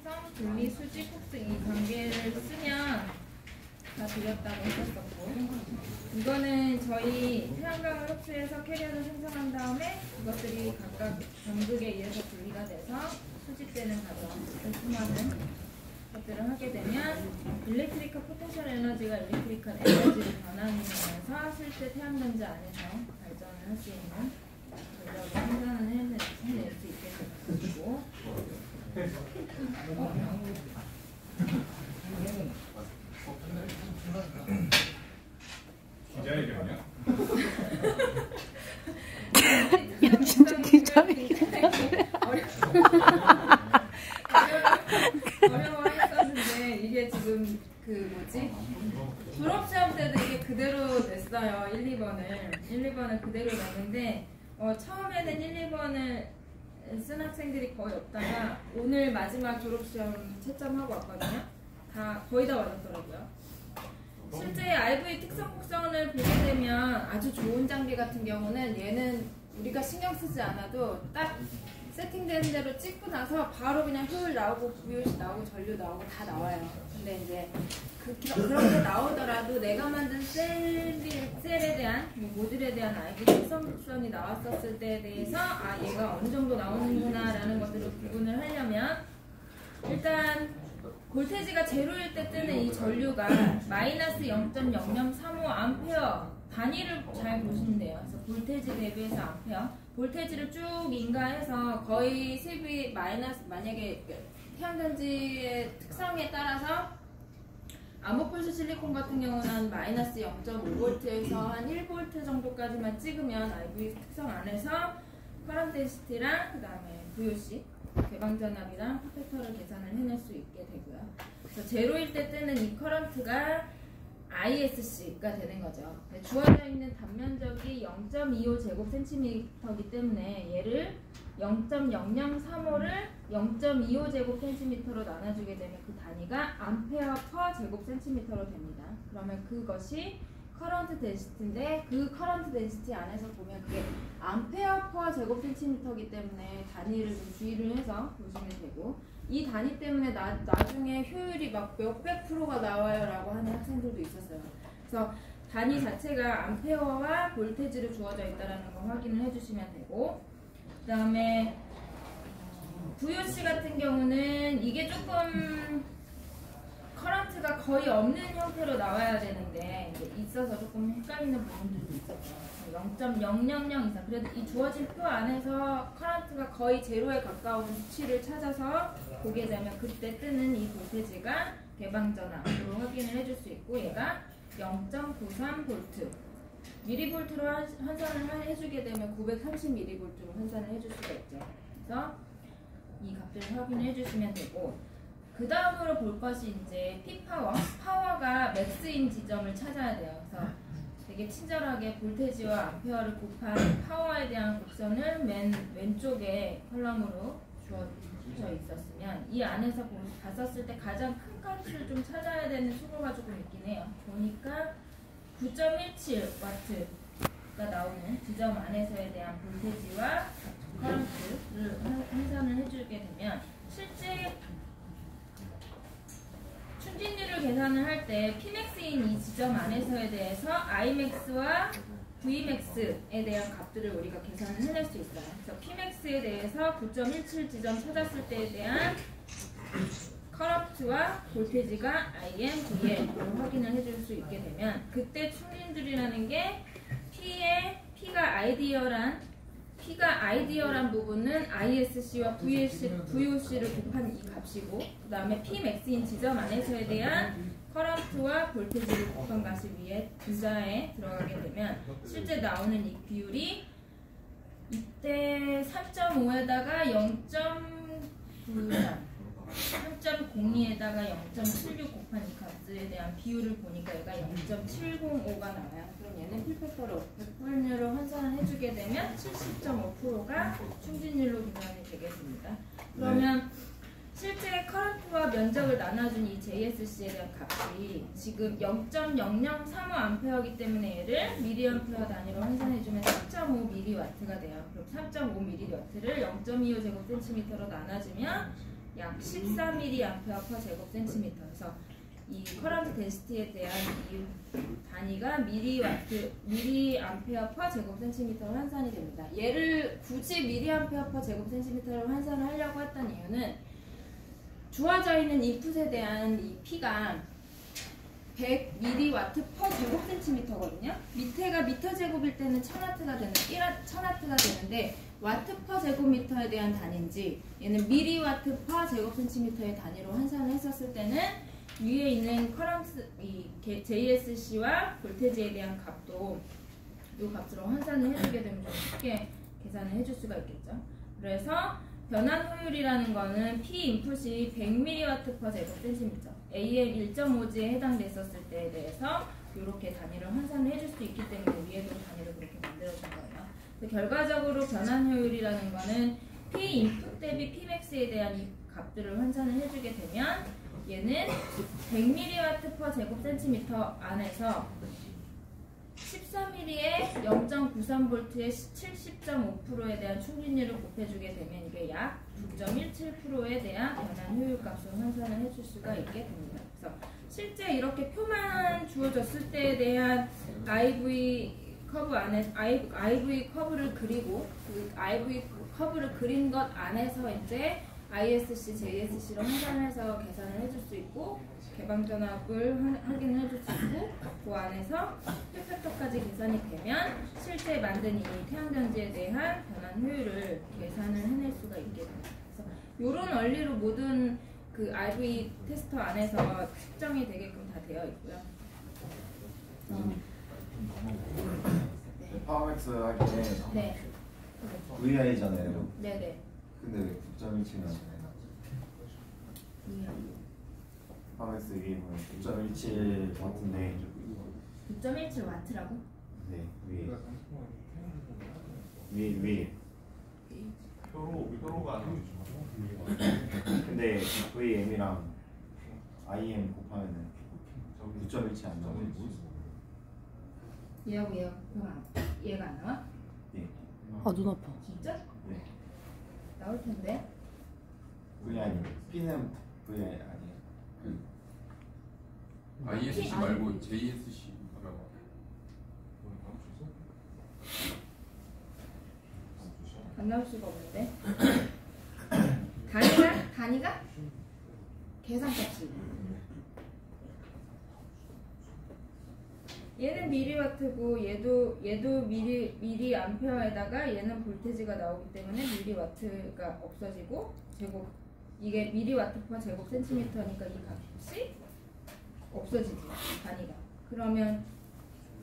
특성, 분리, 수직, 흡수 이 관계를 쓰면 다 드렸다고 했었고, 이거는 저희 태양광을 흡수해서 캐리어를 생성한 다음에 그것들이 각각 전극에 의해서 분리가 돼서 수직되는 과정을 수많은 것들을 하게 되면 일렉트리컬 포텐셜 에너지가 일렉트리컬 에너지로 변환하면서 실제 태양전지 안에서 발전을 할 수 있는 전력을 생산을 해낼 수 있게 되고, 디자인이요? 야 진짜 디자인이야. 어려워했었는데 이게 지금 그 뭐지? 졸업시험 때도 이게 그대로 냈어요. 1, 2번을 그대로 냈는데 처음에는 1, 2번을 쓴 학생들이 거의 없다가 오늘 마지막 졸업시험 채점하고 왔거든요. 거의 다 맞았더라고요. 실제 RV 특성 곡선을 보게 되면 아주 좋은 장비 같은 경우는 얘는 우리가 신경 쓰지 않아도 딱 세팅된 대로 찍고 나서 바로 그냥 효율 나오고 부효시 나오고 전류 나오고 다 나와요. 근데 이제 그렇게 나오더라도 내가 만든 셀에 대한 모듈에 대한 RV 특성 곡선이 나왔었을 때에 대해서 얘가 어느 정도 나오는구나 라는 것들을 구분을 하려면 일단 볼테지가 제로일 때 뜨는 이 전류가 마이너스 0.0035 암페어 단위를 잘 보시면 돼요. 그래서 볼테지 대비해서 암페어 볼테지를 쭉 인가해서 거의 습이 마이너스 만약에 태양전지의 특성에 따라서 아모폴스 실리콘 같은 경우는 한 마이너스 0.5V에서 한 1V 정도까지만 찍으면 RV 특성 안에서 커런트 덴시티랑 그 다음에 VOC 개방전압이랑 퍼펙터를 계산을 해낼 수 있게 되고요. 그래서 제로일 때 뜨는 이 커런트가 ISC가 되는 거죠. 주어져 있는 단면적이 0.25제곱센티미터이기 때문에 얘를 0.0035를 0.25제곱센티미터로 나눠주게 되면 그 단위가 암페어 퍼 제곱센티미터로 됩니다. 그러면 그것이 커런트 덴시티인데 그 커런트 덴시티 안에서 보면 그게 암페어 퍼 제곱센티미터이기 때문에 단위를 좀 주의를 해서 보시면 되고, 이 단위 때문에 나중에 효율이 막 몇백 프로가 나와요 라고 하는 학생들도 있었어요. 그래서 단위 자체가 암페어와 볼테지로 주어져 있다는 거 확인을 해주시면 되고, 그 다음에 VOC 같은 경우는 이게 조금 커런트가 거의 없는 형태로 나와야 되는데 이제 있어서 조금 헷갈리는 부분들도 있었어요. 0.000 이상, 그래도 이 주어진 표 안에서 커런트가 거의 제로에 가까운 수치를 찾아서 보게 되면 그때 뜨는 이 볼테지가 개방전압으로 확인을 해줄 수 있고, 얘가 0.93V 미리볼트로 환산을 해주게 되면 930mV로 환산을 해줄 수가 있죠. 그래서 이 값들을 확인을 해주시면 되고, 그 다음으로 볼 것이 이제 파워가 맥스인 지점을 찾아야 돼요. 그래서 되게 친절하게 볼테지와 암페어를 곱한 파워에 대한 곡선을 맨 왼쪽에 컬럼으로 주어져 있었으면 이 안에서 봤었을 때 가장 큰 값을 좀 찾아야 되는 수고가 조금 있긴 해요. 보니까 9.17W가 나오는 지점 안에서에 대한 볼테지와 커런트를 환산을 해주게 되면 실제 충진율을 계산을 할 때 Pmax인 이 지점 안에서에 대해서 Imax와 Vmax에 대한 값들을 우리가 계산을 해낼 수 있어요. 그래서 Pmax에 대해서 9.17 지점 찾았을 때에 대한 커런트와 볼테지가 IM, VM으로 확인을 해줄 수 있게 되면 그때 충진율이라는 게 P가 아이디어란 부분은 ISC와 VOC를 곱한 이 값이고, 그 다음에 Pmax인 지점 안에서에 대한 커런트와 볼테지를 곱한 값이 위에 분자에 들어가게 되면 실제 나오는 이 비율이 이때 3.5에다가 0.93 3.02에다가 0.76 곱한 이 값에 대한 비율을 보니까 얘가 0.705가 나와요. 그럼 얘는 필팩터로 100%로 환산을 해주게 되면 70.5%가 충진율로 계산이 되겠습니다. 그러면 실제 커런트와 면적을 나눠준 이 JSC에 대한 값이 지금 0.0035A이기 때문에 얘를 미리암페어 단위로 환산해주면 3.5mW가 돼요. 그럼 3.5mW를 0.25제곱센티미터로 나눠주면 약 14mA/제곱센티미터에서 이 커런트 덴시티에 대한 이 단위가 mAh/제곱센티미터로 환산이 됩니다. 얘를 굳이 mAh/제곱센티미터로 환산을 하려고 했던 이유는 주어져 있는 인풋에 대한 이 P가 100mW/제곱센티미터거든요. 밑에가 미터 제곱일 때는 1000W가 되는데 와트/제곱미터에 대한 단위인지 얘는 mW/제곱센티미터의 단위로 환산을 했었을 때는 위에 있는 커런트 이 JSC와 볼테지에 대한 값도 이 값으로 환산을 해주게 되면 좀 쉽게 계산을 해줄 수가 있겠죠. 그래서 변환 효율이라는 거는 P 인풋이 100mW/제곱센티미터 AM 1.5G에 해당됐었을 때에 대해서 이렇게 단위를 환산을 해줄 수 있기 때문에 위에도 단위를 그렇게 만들어준 거예요. 결과적으로 변환 효율이라는 거는 P 인풋 대비 Pmax에 대한 이 값들을 환산을 해주게 되면 얘는 100mW/제곱센티미터 안에서 14mm에 0.93V의 70.5%에 대한 충진율을 곱해주게 되면 이게 약 9.17%에 대한 변환 효율 값을 환산을 해줄 수가 있게 됩니다. 그래서 실제 이렇게 표만 주어졌을 때에 대한 IV 커브 안에 IV 커브를 그리고 그 IV 커브를 그린 것 안에서 이제 ISC, JSC로 환산해서 계산을 해줄 수 있고 개방전압을 확인을 해줄 수 있고 그 안에서 Q팩터까지 계산이 되면 실제 만든 이 태양전지에 대한 변환 효율을 계산을 해낼 수가 있게 됩니다. 그래서 이런 원리로 모든 그 RV 테스터 안에서 측정이 되게끔 다 되어 있고요. 파워맥스 할 때 네. VI잖아요. 네네. 근데 왜 9.17나잖아요? 파워맥스 이게 9.17 같은데 9.17W라고? 네 위에 표로가 아니죠. 근데 VM이랑 IM 곱하면은 9.17 안 나와요. 얘하고 얘가 안 나와? 네. 아, 눈 아파. 진짜? 네. 나올 텐데. VI P는 VI 아니에요. ISC 말고 JSC 하라고. 안 나올 수가 없는데. 단위가? 계산값이. 얘는 미리와트고 얘도 미리암페어에다가 얘는 볼테지가 나오기 때문에 미리와트가 없어지고 제곱 이게 미리와트/제곱 센티미터니까 이 값이 없어지지 단위가. 그러면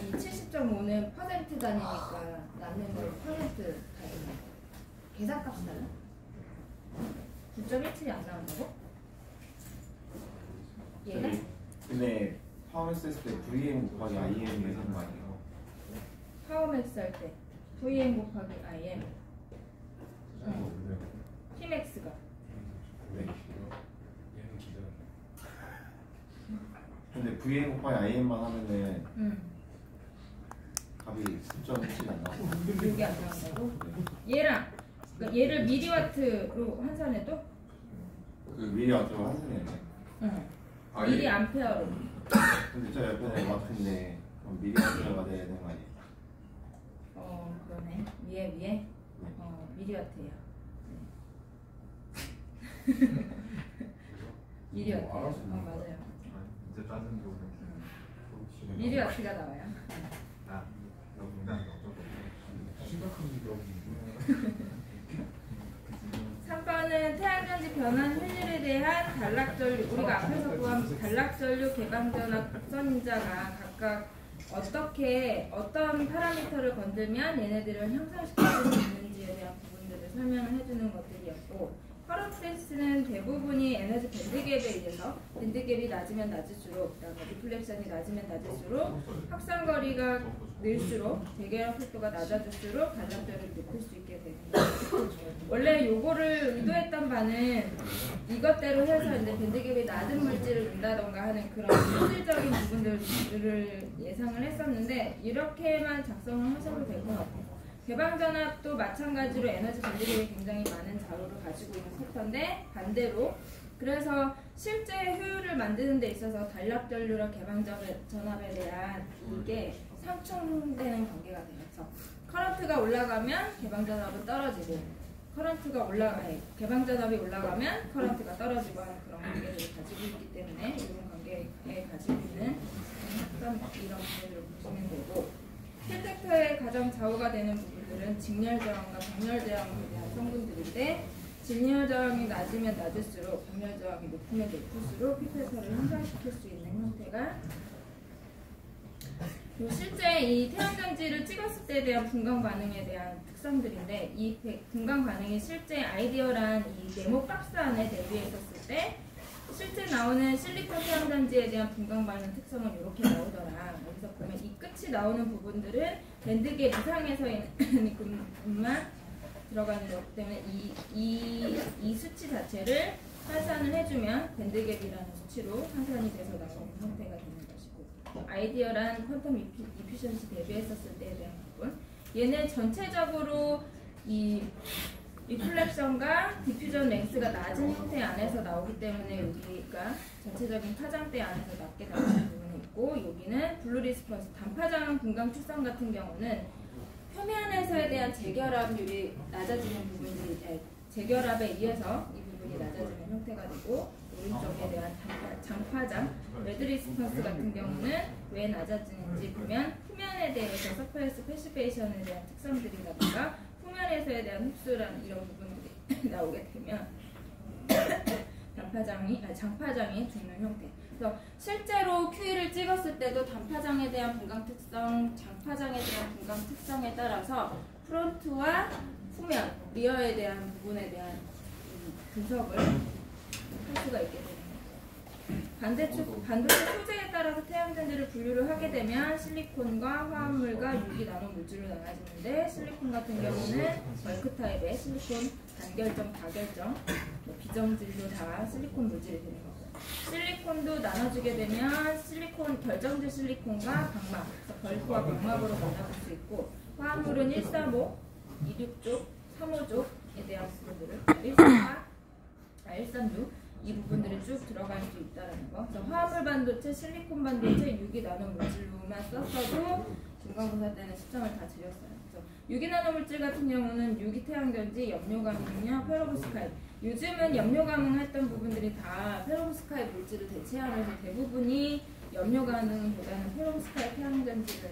이 70.5는 퍼센트 단위니까 남는 건 퍼센트 단위. 계산값이 달라? 9.17이 안 나온다고? 얘가? 근데 파워맥스 했을 때 VM 곱하기 IM 예상한 거 아니에요? 파워맥스 할 때 VM 곱하기 IM Pmax가 네. 근데 VM 곱하기 IM만 하면은 값이 9.17이 안 나와요. 여기 안 나온다고? 얘랑 그러니까 얘를 미리와트로 환산해도? 그 미리와트로 환산해야 돼. 응. 아, 미리 예. 암페어로. 근데 저 옆에는 와트인데 그럼 미리와트가 돼야 되는 거 아니에요? 그러네. 위에. 미리와트예요. 미리와트. 맞아요. 이제 짜증 좀. 미리와트가 나와요. 아, 너무 심각한 일이 3번은 태양전지 변환 효율에 대한 단락전류, 우리가 앞에서 구한 단락전류, 개방전압, 곡선인자가 각각 어떤 파라미터를 건들면 얘네들을 형성시킬 수 있는지에 대한 부분들을 설명을 해주는 것들이었고, 커런트레스는 대부분이 에너지 밴드갭에 의해서 밴드갭이 낮으면 낮을수록, 리플렉션이 낮으면 낮을수록, 확산거리가 늘수록, 대결합 속도가 낮아질수록 단락전류를 높일 수 있게 됩니다. 원래 요거를 의도했던 바는 이것대로 해서 이제 밴드갭이 낮은 물질을 넣는다던가 하는 그런 실질적인 부분들을 예상을 했었는데 이렇게만 작성을 하셔도 될 것 같아요. 개방전압도 마찬가지로 에너지 전기력이 굉장히 많은 자료를 가지고 있는 섹터인데 반대로 그래서 실제 효율을 만드는 데 있어서 단락전류랑 개방전압에 대한 이게 상충되는 관계가 돼요. 그래서 커런트가 올라가면 개방전압은 떨어지고 개방전압이 올라가면 커런트가 떨어지고 하는 그런 관계를 가지고 있기 때문에 이런 관계에 가지고 있는 이런 부분들을 보시면 되고 필텍터의 가장 좌우가 되는 부분들은 직렬 저항과 병렬 저항에 대한 성분들인데 직렬 저항이 낮으면 낮을수록 병렬 저항이 높으면 높을수록 필텍터를 향상시킬 수 있는 형태가 실제 이 태양전지를 찍었을 때에 대한 분광 반응에 대한 특성들인데 이 분광 반응이 실제 아이디어란 이 네모 박스 안에 대비했었을 때 실제 나오는 실리콘 태양전지에 대한 분광 반응 특성은 이렇게 나오더라. 여기서 보면 이 끝이 나오는 부분들은 밴드계 이상에서 있는 것만 들어가는 것 때문에 이 수치 자체를 환산을 해주면 밴드갭이라는 수치로 환산이 돼서 나오는 형태가 되는 것이고 아이디어란 퀀텀 이피션시 대비했었을 때에 대한 부분 얘는 전체적으로 이 리플렉션과 디퓨전 랭스가 낮은 형태 안에서 나오기 때문에 여기가 전체적인 파장대 안에서 낮게 나오는 부분이 있고 여기는 블루 리스폰스 단파장 분광 특성 같은 경우는 표면에서에 대한 재결합률이 낮아지는 부분들이 재결합에 의해서 이 부분이 낮아지는 형태가 되고 오른쪽에 대한 장파장 레드 리스폰스 같은 경우는 왜 낮아지는지 보면 표면에 대해서 서페이스 패시베이션에 대한 특성들이라든가 표면에서에 대한 흡수라는 이런 부분들이 나오게 되면 장파장이 죽는 형태. 그래서 실제로 QE를 찍었을 때도 단파장에 대한 분광 특성, 장파장에 대한 분광 특성에 따라서 프론트와 후면, 리어에 대한 부분에 대한 분석을 할 수가 있게 됩니다. 반대쪽 소재에 따라서 태양전지를 분류를 하게 되면 실리콘과 화합물과 유기 나노 물질로 나눠지는데 실리콘 같은 경우는 벌크 타입의 실리콘 단결정, 다결정, 비정질로 다 실리콘 물질이 되는 거고요. 실리콘도 나눠주게 되면 실리콘 결정질 실리콘과 각막, 벌크와 각막으로 나눠볼 수 있고 화합물은 135, 26쪽, 35쪽에 대한 부분들을 134, 136 이 부분들이 쭉 들어갈 수 있다는 거. 그래서 화합물 반도체, 실리콘 반도체, 유기 나노 물질로만 썼어도 중간고사 때는 10점을 다 드렸어요. 그래서 유기 나노 물질 같은 경우는 유기 태양전지, 염료 감응이냐, 페로브스카이트. 요즘은 염료 감응했던 부분들이 다 페로브스카이트 물질을 대체하면서 대부분이 염료 감응보다는 페로브스카이트 태양전지를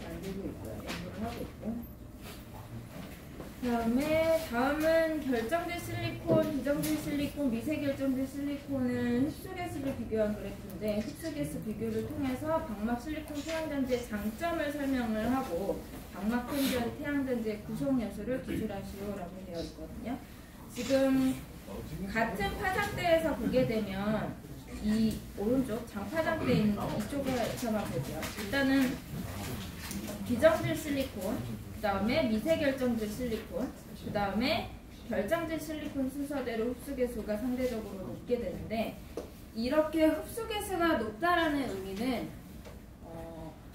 만들고 있고요. 연구를 하고 있고. 다음은 결정질 실리콘, 비정질 실리콘, 미세결정질 실리콘은 흡수개수를 비교한 그래프인데 흡수개수 비교를 통해서 방막 실리콘 태양전지의 장점을 설명을 하고 방막 태양전지의 구성요소를 기술하시오라고 되어 있거든요. 지금 같은 파장대에서 보게 되면 이 오른쪽 장파장대에 있는 이쪽에서만 보죠. 일단은 비정질 실리콘 그 다음에 미세결정질 실리콘, 그 다음에 결정질 실리콘 순서대로 흡수개수가 상대적으로 높게 되는데 이렇게 흡수개수가 높다라는 의미는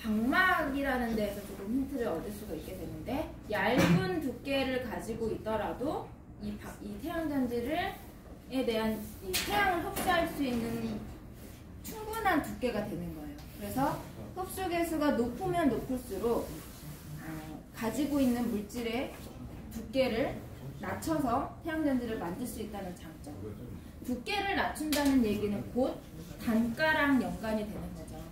방막이라는 데에서 조금 힌트를 얻을 수가 있게 되는데 얇은 두께를 가지고 있더라도 이 태양전지에 대한 이 태양을 흡수할 수 있는 충분한 두께가 되는 거예요. 그래서 흡수개수가 높으면 높을수록 가지고 있는 물질의 두께를 낮춰서 태양전지를 만들 수 있다는 장점. 두께를 낮춘다는 얘기는 곧 단가랑 연관이 되는 거죠.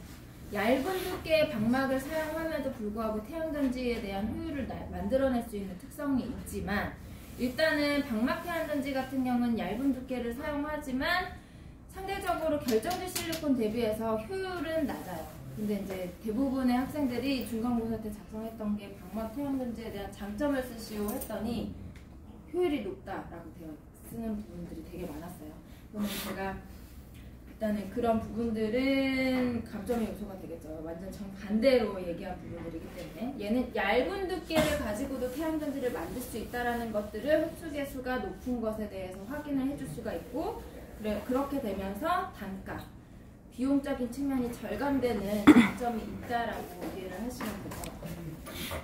얇은 두께의 방막을 사용함에도 불구하고 태양전지에 대한 효율을 만들어낼 수 있는 특성이 있지만 일단은 방막 태양전지 같은 경우는 얇은 두께를 사용하지만 상대적으로 결정질 실리콘 대비해서 효율은 낮아요. 근데 이제 대부분의 학생들이 중간고사 때 작성했던 게 방막 태양전지에 대한 장점을 쓰시오 했더니 효율이 높다라고 되어 쓰는 부분들이 되게 많았어요. 그러면 제가 일단은 그런 부분들은 감점의 요소가 되겠죠. 완전 정반대로 얘기한 부분들이기 때문에 얘는 얇은 두께를 가지고도 태양전지를 만들 수 있다는 것들을 흡수개수가 높은 것에 대해서 확인을 해줄 수가 있고 그렇게 되면서 단가 비용적인 측면이 절감되는 장점이 있다라고 이해를 하시면 될 것 같아요.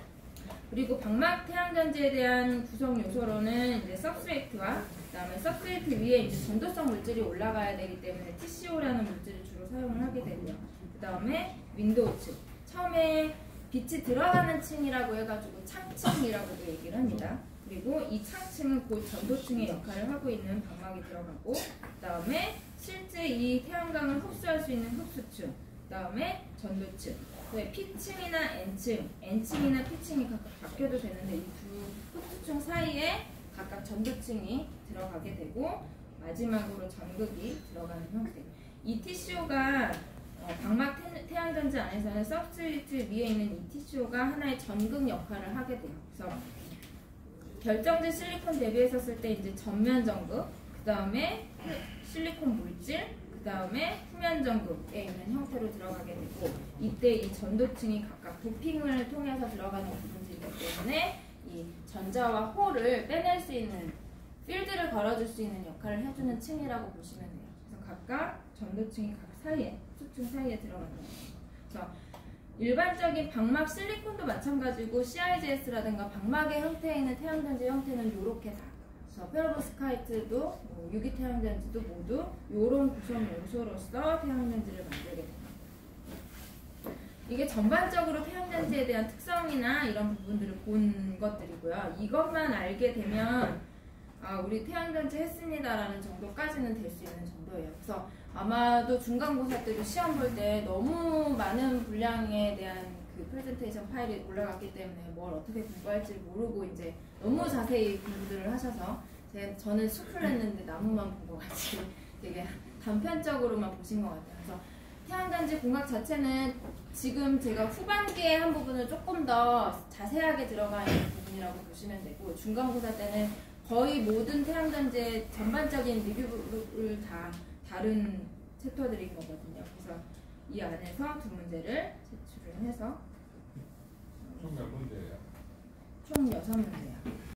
그리고 방막 태양전지에 대한 구성 요소로는 이제 सब스트레이트와 그다음에 सब스트레이트 위에 이제 전도성 물질이 올라가야 되기 때문에 TCO라는 물질을 주로 사용을 하게 되고요. 그다음에 윈도우 층. 처음에 빛이 들어가는 층이라고 해가지고 창층이라고도 얘기를 합니다. 그리고 이 창층은 곧 전도층의 역할을 하고 있는 방막이 들어가고, 그다음에 실제 이 태양광을 흡수할 수 있는 흡수층, 그다음에 전도층. P층이나 N층이나 P층이 각각 바뀌어도 되는데 이 두 흡수층 사이에 각각 전도층이 들어가게 되고 마지막으로 전극이 들어가는 형태. 이 TCO가 방막 태양전지 안에서는 서브스트레이트 위에 있는 이 TCO가 하나의 전극 역할을 하게 돼요. 그래서 결정지 실리콘 대비했었을 때 이제 전면 전극, 그 다음에 실리콘 물질, 그 다음에 후면 전극에 있는 형태로 들어가게 되고, 이때 이 전도층이 각각 도핑을 통해서 들어가는 부분이기 때문에 이 전자와 홀을 빼낼 수 있는, 필드를 걸어줄 수 있는 역할을 해주는 층이라고 보시면 돼요. 그래서 각각 전도층이 각 사이에, 수층 사이에 들어가는 거예요. 그래서 일반적인 방막 실리콘도 마찬가지고 CIGS라든가 방막의 형태에 있는 태양전지 형태는 이렇게 다. 그래서 페로브스카이트도 유기 태양전지도 모두 이런 구성 요소로서 태양전지를 만들게 됩니다. 이게 전반적으로 태양전지에 대한 특성이나 이런 부분들을 본 것들이고요. 이것만 알게 되면 우리 태양전지 했습니다라는 정도까지는 될 수 있는 정도예요. 그래서 아마도 중간고사 때도 시험 볼 때 너무 많은 분량에 대한 그 프레젠테이션 파일이 올라갔기 때문에 뭘 어떻게 공부할지 모르고 이제 너무 자세히 공부들을 하셔서 저는 숲을 했는데 나무만 본 것 같이 되게 단편적으로만 보신 것 같아요. 그래서 태양전지 공학 자체는 지금 제가 후반기에 한 부분을 조금 더 자세하게 들어가 있는 부분이라고 보시면 되고, 중간고사 때는 거의 모든 태양전지의 전반적인 리뷰를 다 다른 챕터들인 거거든요. 그래서 이 안에서 두 문제를 제출을 해서 총 몇 문제예요? 총 6문제예요.